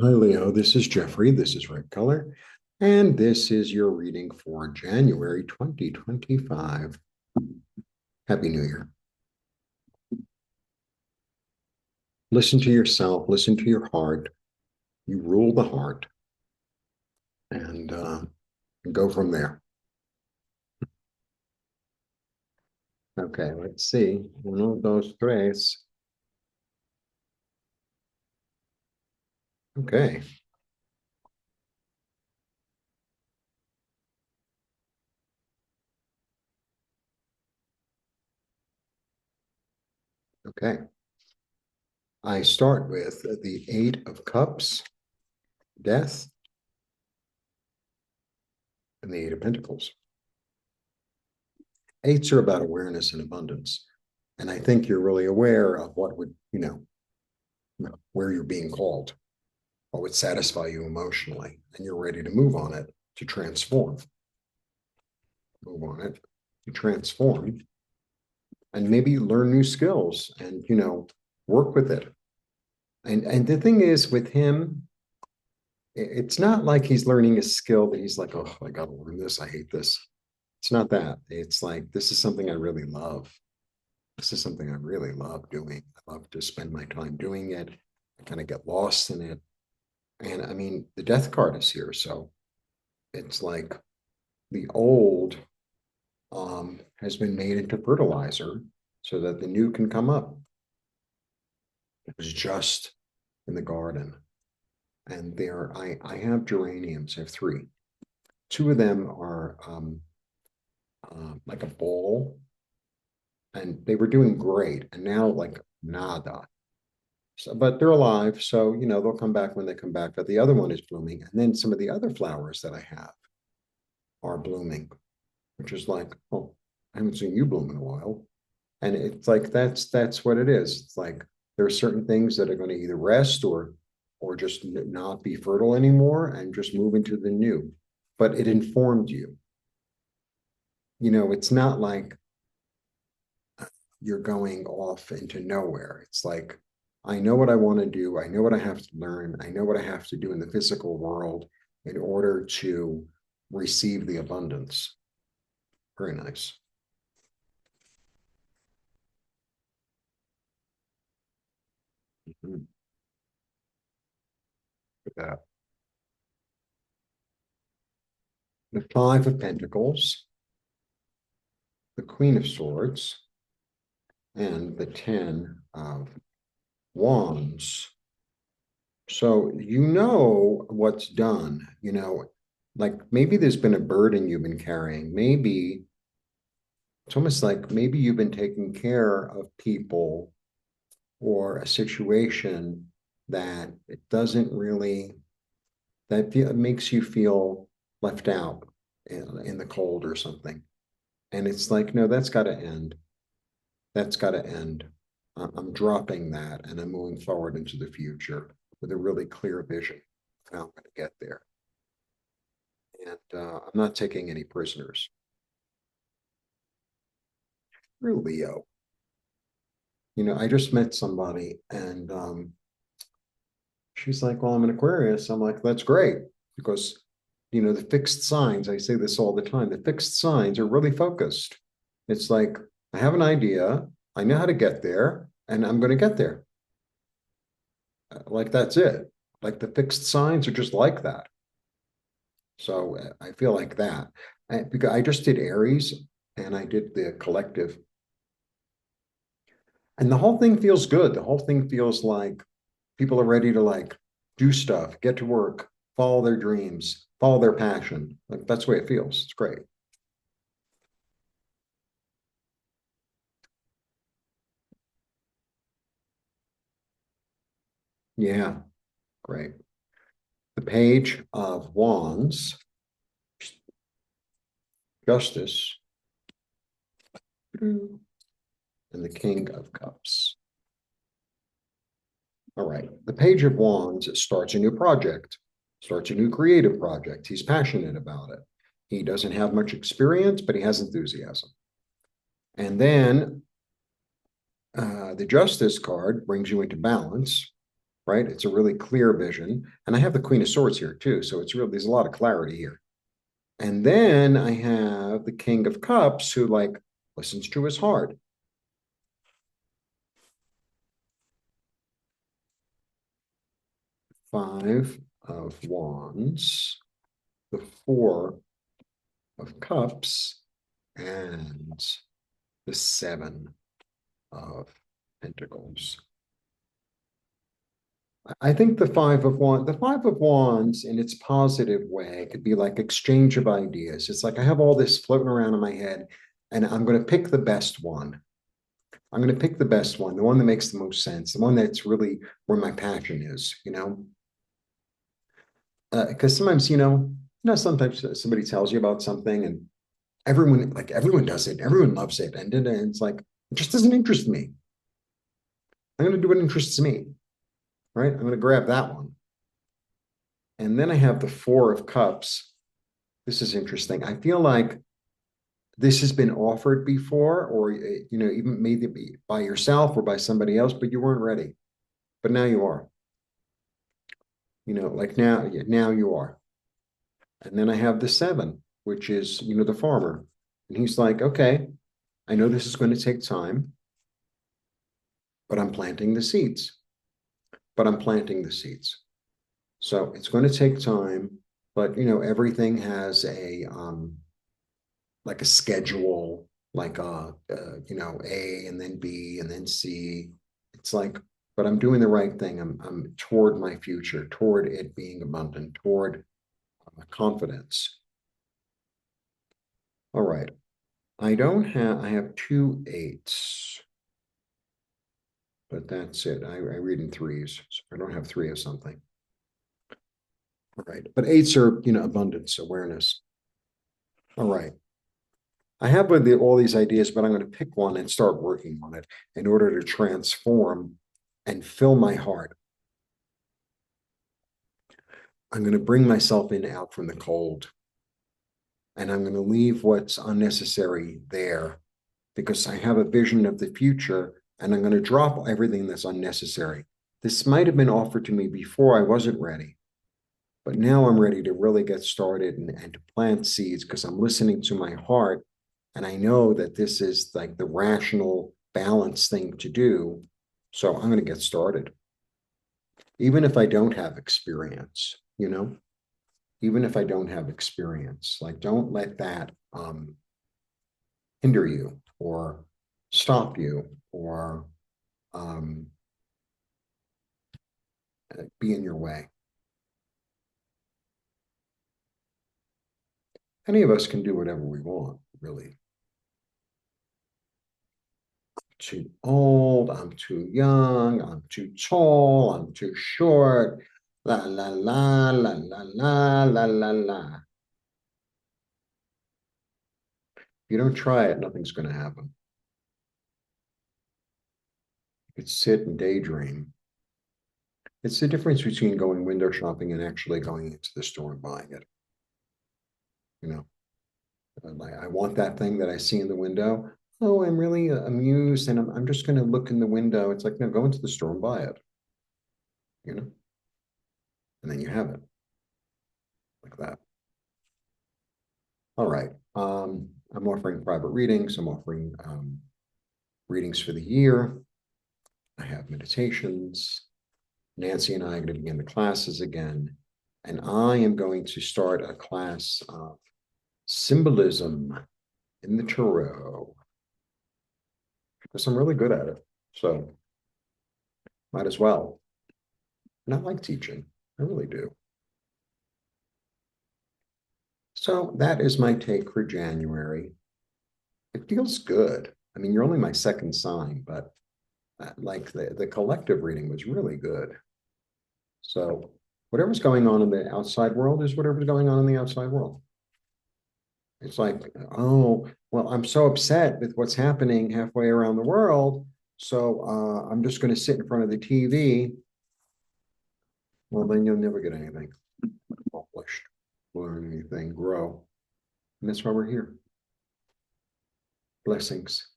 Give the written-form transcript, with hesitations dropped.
Hi, Leo. This is Jeffrey. This is Red Color. And this is your reading for January 2025. Happy New Year. Listen to yourself, listen to your heart. You rule the heart and go from there. Okay, let's see. Uno, dos, tres. Okay. Okay. I start with the Eight of Cups, Death, and the Eight of Pentacles. Eights are about awareness and abundance. And I think you're really aware of what would, where you're being called, what would satisfy you emotionally, and you're ready to move on it to transform. Move on it to transform, and maybe learn new skills and work with it. And the thing is with him, it's not like he's learning a skill that he's like, oh, I got to learn this. I hate this. It's not that. It's like, this is something I really love. This is something I really love doing. I love to spend my time doing it. I kind of get lost in it. And I mean, the death card is here. So it's like the old has been made into fertilizer so that the new can come up. It was just in the garden. And there, I have geraniums. I have three. Two of them are like a bowl, and they were doing great. And now, like, nada. So, but they're alive. So, they'll come back when they come back. But the other one is blooming. And then some of the other flowers that I have are blooming, which is like, oh, I haven't seen you bloom in a while. And it's like that's what it is. It's like there are certain things that are going to either rest or just not be fertile anymore and just move into the new. But it informed you. It's not like you're going off into nowhere. It's like, I know what I want to do. I know what I have to learn. I know what I have to do in the physical world in order to receive the abundance. Very nice. Mhm. With that. The Five of Pentacles, the Queen of Swords, and the Ten of Wands. So you know what's done, like maybe there's been a burden you've been carrying. Maybe it's almost like maybe you've been taking care of people or a situation that it doesn't really, that makes you feel left out in the cold or something. And it's like, no, that's got to end. That's got to end. I'm dropping that and I'm moving forward into the future with a really clear vision of how I'm going to get there. And I'm not taking any prisoners. You're Leo. I just met somebody and she's like, well, I'm an Aquarius. I'm like, that's great because, the fixed signs, I say this all the time, the fixed signs are really focused. It's like, I have an idea, I know how to get there, and I'm going to get there. Like, that's it. Like, the fixed signs are just like that. So I feel like that. Because I just did Aries and I did the collective. And the whole thing feels good. The whole thing feels like people are ready to like do stuff, get to work, follow their dreams, follow their passion. Like that's the way it feels. It's great. Yeah, great. The Page of Wands, Justice, and the King of Cups. All right. The Page of Wands starts a new project, starts a new creative project. He's passionate about it. He doesn't have much experience, but he has enthusiasm. And then the Justice card brings you into balance. right? It's a really clear vision. And I have the Queen of Swords here too. So it's real, there's a lot of clarity here. And then I have the King of Cups who like listens to his heart. Five of Wands, the Four of Cups, and the Seven of Pentacles. I think the Five of Wands in its positive way could be like exchange of ideas. It's like I have all this floating around in my head, and I'm going to pick the best one. I'm going to pick the best one, the one that makes the most sense, the one that's really where my passion is, you know? Because sometimes, sometimes somebody tells you about something and everyone does it, everyone loves it. And then it's like, it just doesn't interest me. I'm going to do what interests me, right? I'm going to grab that one. And then I have the Four of Cups. This is interesting. I feel like this has been offered before, or, even maybe by yourself or by somebody else, but you weren't ready. But now you are, like now you are. And then I have the Seven, which is, the farmer. And he's like, okay, I know this is going to take time, but I'm planting the seeds. But I'm planting the seeds. So it's going to take time, but everything has a like a schedule, like A and then B and then C. It's like, but I'm doing the right thing. I'm toward my future, toward it being abundant, toward confidence. All right. I have two eights, but that's it. I read in threes, so I don't have three of something. All right. But eights are, abundance, awareness. All right. I have all these ideas, but I'm going to pick one and start working on it in order to transform and fill my heart. I'm going to bring myself out from the cold, and I'm going to leave what's unnecessary there because I have a vision of the future, and I'm going to drop everything that's unnecessary. This might have been offered to me before I wasn't ready, but now I'm ready to really get started and to plant seeds because I'm listening to my heart. And I know that this is like the rational, balanced thing to do. So I'm going to get started. Even if I don't have experience, even if I don't have experience, like don't let that hinder you or stop you or um, be in your way. Any of us can do whatever we want, really. Too old, I'm too young, I'm too tall, I'm too short. La la la la la la la la la. If you don't try it, nothing's going to happen. You could sit and daydream. It's the difference between going window shopping and actually going into the store and buying it. You know, like I want that thing that I see in the window. Oh, I'm really amused and I'm just going to look in the window. It's like, no, go into the store and buy it, you know, and then you have it like that. All right. I'm offering private readings. I'm offering readings for the year. I have meditations. Nancy and I are going to begin the classes again. And I am going to start a class of symbolism in the tarot because I'm really good at it. So might as well. And I like teaching. I really do. So that is my take for January. It feels good. I mean, you're only my second sign, but like the collective reading was really good. So whatever's going on in the outside world is whatever's going on in the outside world. It's like, oh, well, I'm so upset with what's happening halfway around the world. So I'm just going to sit in front of the TV. Well, then you'll never get anything accomplished, learn anything, grow. And that's why we're here. Blessings.